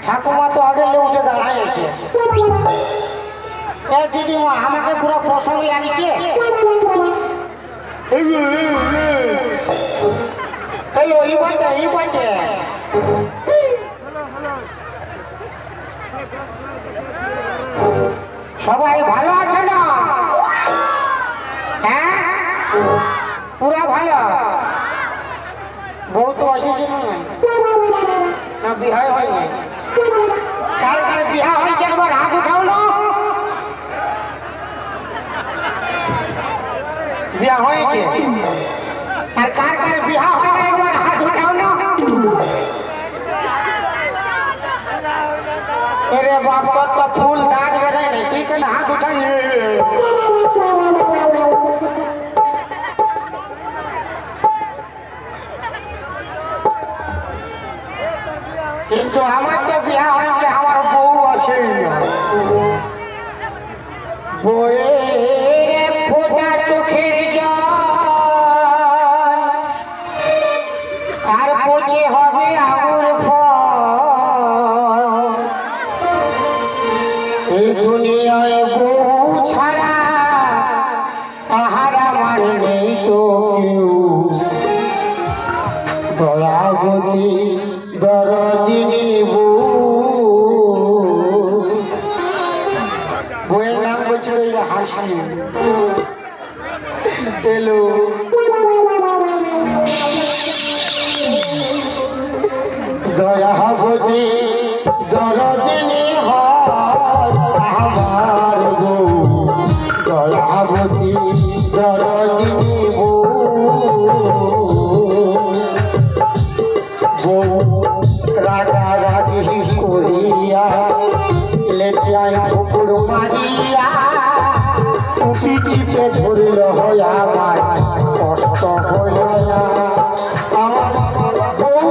ঠাকুমা তো আগে উঠে দাঁড়াইছে। দিদিমা আমাকে পুরো পছন্দ লাগছে। সবাই ভালো আছে না? হ্যাঁ, পুরা ভালো। বউ তো অসুস্থ না, বিবাহ হয়নি। কার কার বিবাহ হয়েছে একবার হাত উঠাও না। বিবাহ হয়েছে আর কার কার বিবাহ হয় না একবার হাত উঠাও না। अरे बाप तो फूल दाग बेरे नहीं ठीक है ना हाथ उठाइए। किंतु हमार तो बियाह है कि हमार बहू আছে বউয়ের ফোঁটা চোখের জল আর পচে হবে আগুর এই দুনিয়ায় বউ ছাড়া আহার আমার নেই তো কেউ। দয়াবতী দরদিনী বউ, বউয়ের নাম বলছিল হাসি এলো। দয়াবতী দরদিনী আমার বউ, দয়াবতী দরদিনী বউ রাগারাগি করিয়া লেটিয়ায় কুকুর মারিয়া টুপি চিপে ধরল হয় আমার কষ্ট হইল না। আমার বউ